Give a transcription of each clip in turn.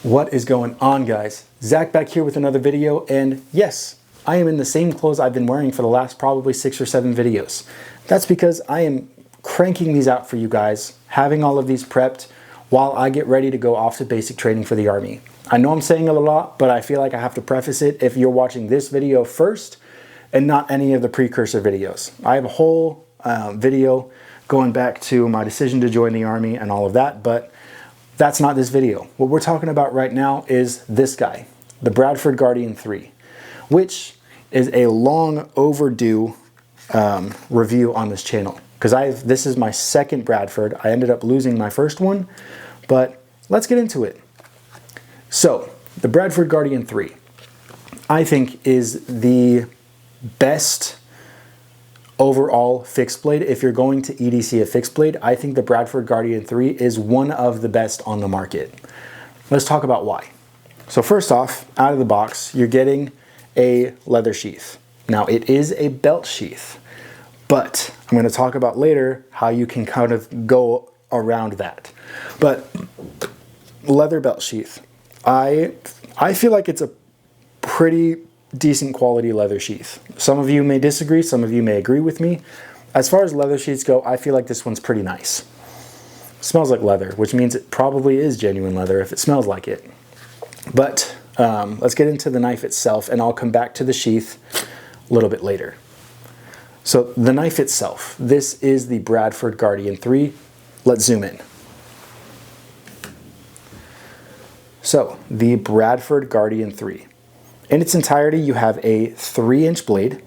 What is going on, guys? Zach back here with another video, and yes, I am in the same clothes I've been wearing for the last probably 6 or 7 videos. That's because I am cranking these out for you guys, having all of these prepped while I get ready to go off to basic training for the Army. I know I'm saying a lot, but I feel like I have to preface it if you're watching this video first and not any of the precursor videos. I have a whole video going back to my decision to join the Army and all of that, but that's not this video. What we're talking about right now is this guy, the Bradford Guardian 3, which is a long overdue review on this channel. Because this is my second Bradford. I ended up losing my first one, but let's get into it. So, the Bradford Guardian 3, I think, is the best overall fixed blade. If you're going to EDC a fixed blade, I think the Bradford Guardian 3 is one of the best on the market. Let's talk about why. So first off, out of the box, you're getting a leather sheath. Now it is a belt sheath, but I'm going to talk about later how you can kind of go around that. But leather belt sheath, I feel like it's a pretty decent quality leather sheath. Some of you may disagree, some of you may agree with me. As far as leather sheaths go, I feel like this one's pretty nice. It smells like leather, which means it probably is genuine leather if it smells like it. But let's get into the knife itself, and I'll come back to the sheath a little bit later. So the knife itself, this is the Bradford Guardian 3. Let's zoom in. So the Bradford Guardian 3. In its entirety, you have a 3-inch blade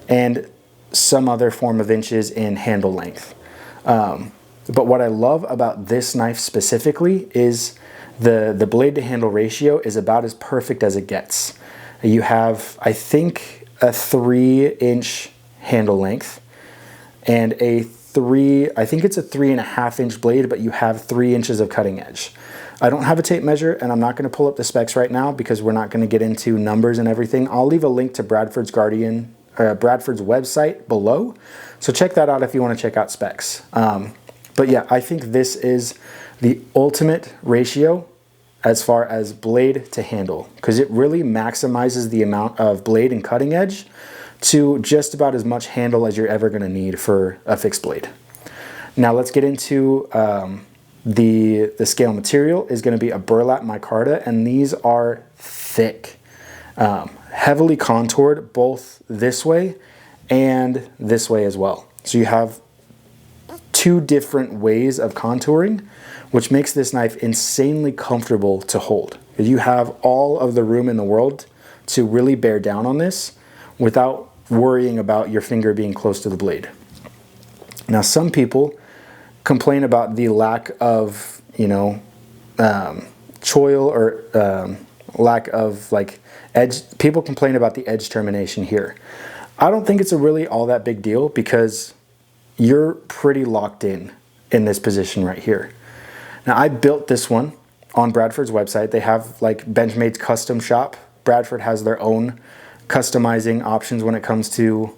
and some other form of inches in handle length. But what I love about this knife specifically is the blade to handle ratio is about as perfect as it gets. You have, I think, a 3-inch handle length and I think it's a 3.5-inch blade, but you have 3 inches of cutting edge. I don't have a tape measure, and I'm not going to pull up the specs right now because we're not going to get into numbers and everything. I'll leave a link to Bradford's website below, so check that out if you want to check out specs. But yeah, I think this is the ultimate ratio as far as blade to handle, because it really maximizes the amount of blade and cutting edge to just about as much handle as you're ever going to need for a fixed blade. Now let's get into the scale material. Is going to be a burlap micarta, and these are thick, heavily contoured both this way and this way as well. So you have 2 different ways of contouring, which makes this knife insanely comfortable to hold. You have all of the room in the world to really bear down on this without worrying about your finger being close to the blade. Now some people complain about the lack of, choil or lack of like edge. People complain about the edge termination here. I don't think it's a really all that big deal because you're pretty locked in this position right here. Now I built this one on Bradford's website. They have like Benchmade's custom shop. Bradford has their own customizing options when it comes to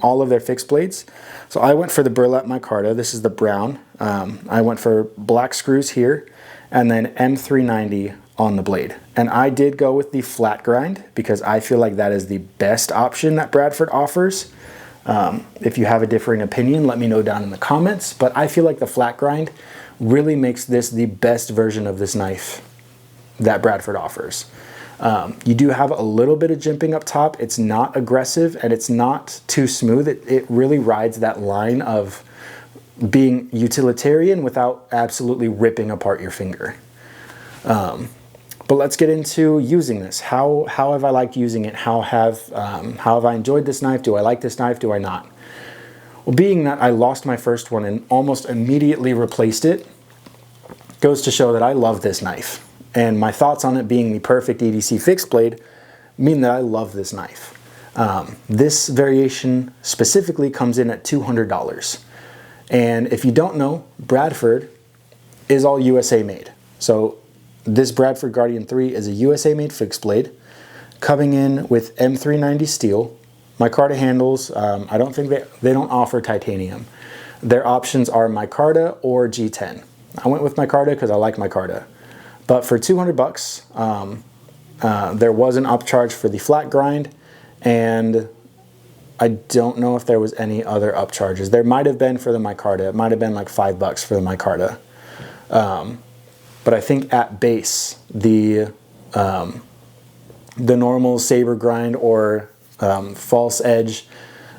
all of their fixed blades. So I went for the burlap micarta. This is the brown. I went for black screws here and then M390 on the blade. And I did go with the flat grind because I feel like that is the best option that Bradford offers. If you have a differing opinion, let me know down in the comments. But I feel like the flat grind really makes this the best version of this knife that Bradford offers. You do have a little bit of jimping up top. It's not aggressive and it's not too smooth. It really rides that line of being utilitarian without absolutely ripping apart your finger. But let's get into using this. How have I liked using it? How have I enjoyed this knife? Do I like this knife? Do I not? Well, being that I lost my first one and almost immediately replaced it, goes to show that I love this knife. And my thoughts on it being the perfect EDC fixed blade mean that I love this knife. This variation specifically comes in at $200. And if you don't know, Bradford is all USA made. So this Bradford Guardian 3 is a USA made fixed blade coming in with M390 steel. Micarta handles, I don't think they don't offer titanium. Their options are micarta or G10. I went with micarta because I like micarta. But for 200 bucks, there was an upcharge for the flat grind, and I don't know if there was any other upcharges. There might have been for the micarta. It might have been like $5 for the micarta. But I think at base, the normal saber grind or false edge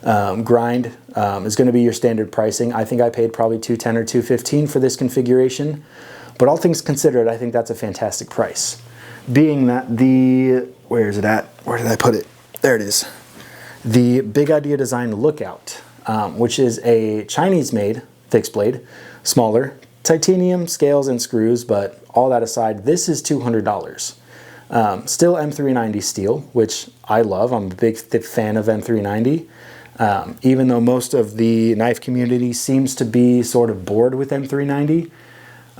grind is going to be your standard pricing. I think I paid probably $210 or $215 for this configuration. But all things considered, I think that's a fantastic price. Being that the, where is it at? Where did I put it? There it is. The Big Idea Design Lookout, which is a Chinese-made fixed blade, smaller, titanium scales and screws, but all that aside, this is $200. Still M390 steel, which I love. I'm a big fan of M390. Even though most of the knife community seems to be sort of bored with M390,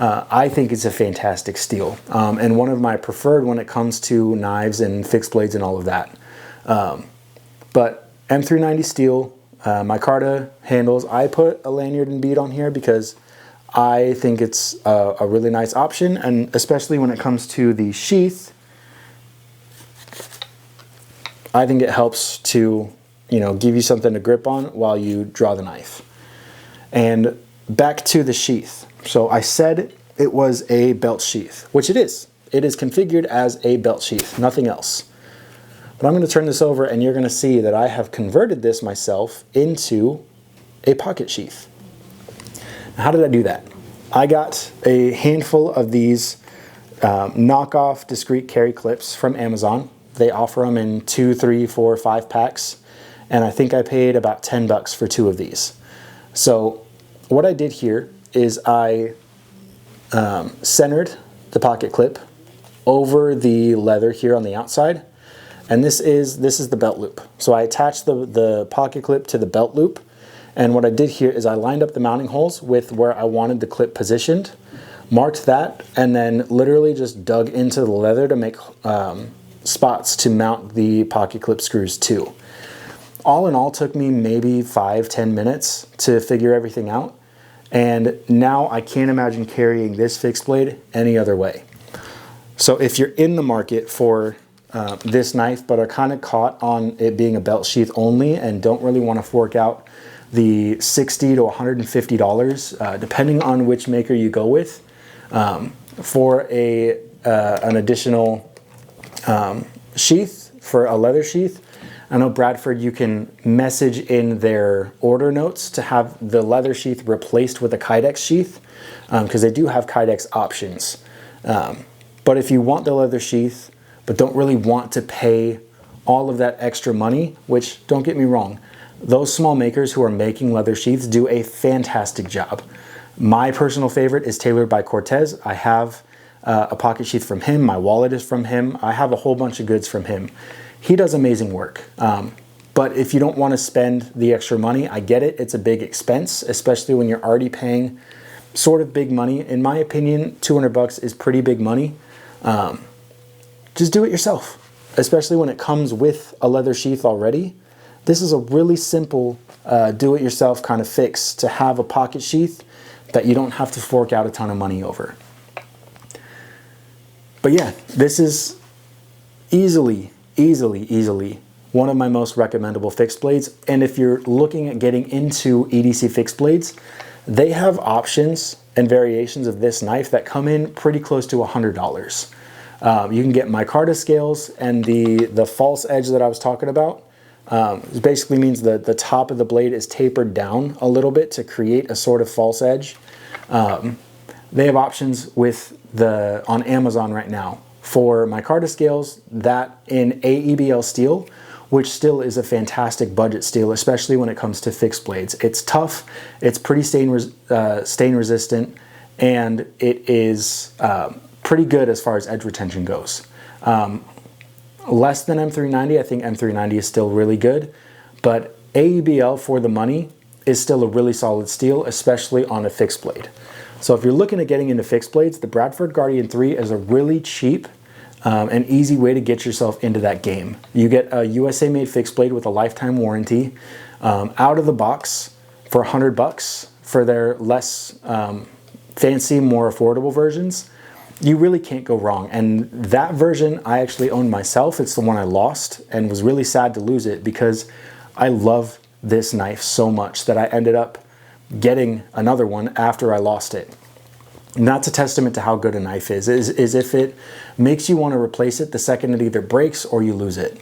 I think it's a fantastic steel, and one of my preferred when it comes to knives and fixed blades and all of that. But M390 steel, micarta handles. I put a lanyard and bead on here because I think it's a really nice option, and especially when it comes to the sheath, I think it helps to, you know, give you something to grip on while you draw the knife. And back to the sheath. So I said it was a belt sheath, which it is. It is configured as a belt sheath, nothing else. But I'm going to turn this over and you're going to see that I have converted this myself into a pocket sheath. Now, how did I do that? I got a handful of these knockoff discreet carry clips from Amazon. They offer them in 2, 3, 4, 5 packs. And I think I paid about $10 for 2 of these. So what I did here is I centered the pocket clip over the leather here on the outside. And this is the belt loop. So I attached the pocket clip to the belt loop. And what I did here is I lined up the mounting holes with where I wanted the clip positioned, marked that, and then literally just dug into the leather to make spots to mount the pocket clip screws to. All in all, took me maybe 5-10 minutes to figure everything out. And now I can't imagine carrying this fixed blade any other way. So if you're in the market for this knife but are kind of caught on it being a belt sheath only and don't really want to fork out the $60 to $150, depending on which maker you go with, for an additional sheath, for a leather sheath. I know Bradford, you can message in their order notes to have the leather sheath replaced with a Kydex sheath, because they do have Kydex options. But if you want the leather sheath but don't really want to pay all of that extra money, which, don't get me wrong, those small makers who are making leather sheaths do a fantastic job. My personal favorite is Tailored by Cortez. I have a pocket sheath from him. My wallet is from him. I have a whole bunch of goods from him. He does amazing work. But if you don't want to spend the extra money, I get it. It's a big expense, especially when you're already paying sort of big money. In my opinion, 200 bucks is pretty big money. Just do it yourself, especially when it comes with a leather sheath already. This is a really simple do-it-yourself kind of fix to have a pocket sheath that you don't have to fork out a ton of money over. But yeah, this is easily one of my most recommendable fixed blades. And if you're looking at getting into EDC fixed blades, they have options and variations of this knife that come in pretty close to $100. You can get micarta scales, and the false edge that I was talking about, it basically means that the top of the blade is tapered down a little bit to create a sort of false edge. They have options with on Amazon right now for micarta scales, that in AEBL steel, which still is a fantastic budget steel, especially when it comes to fixed blades. It's tough, it's pretty stain resistant, and it is pretty good as far as edge retention goes. Less than M390, I think M390 is still really good, but AEBL for the money is still a really solid steel, especially on a fixed blade. So if you're looking at getting into fixed blades, the Bradford Guardian 3 is a really cheap and easy way to get yourself into that game. You get a USA made fixed blade with a lifetime warranty out of the box for 100 bucks for their less fancy, more affordable versions. you really can't go wrong. And that version I actually owned myself. It's the one I lost and was really sad to lose it because I love this knife so much that I ended up getting another one after I lost it. And that's a testament to how good a knife is if it makes you want to replace it the second it either breaks or you lose it.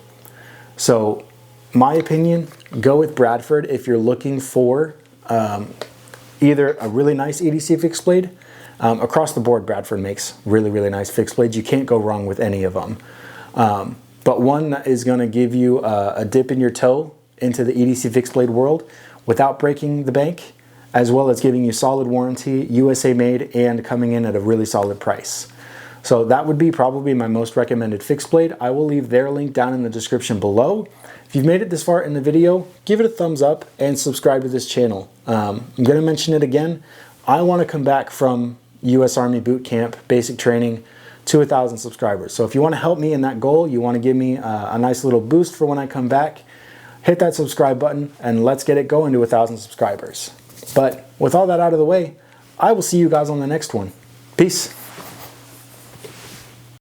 So my opinion, go with Bradford if you're looking for either a really nice EDC fixed blade. Across the board, Bradford makes really, really nice fixed blades. You can't go wrong with any of them. But one that is going to give you a dip in your toe into the EDC fixed blade world without breaking the bank, as well as giving you solid warranty, USA made, and coming in at a really solid price. So that would be probably my most recommended fixed blade. I will leave their link down in the description below. If you've made it this far in the video, give it a thumbs up and subscribe to this channel. I'm going to mention it again. I want to come back from US Army boot camp, basic training, to 1,000 subscribers. So if you want to help me in that goal, you want to give me a nice little boost for when I come back, hit that subscribe button and let's get it going to 1,000 subscribers. But with all that out of the way, I will see you guys on the next one. Peace.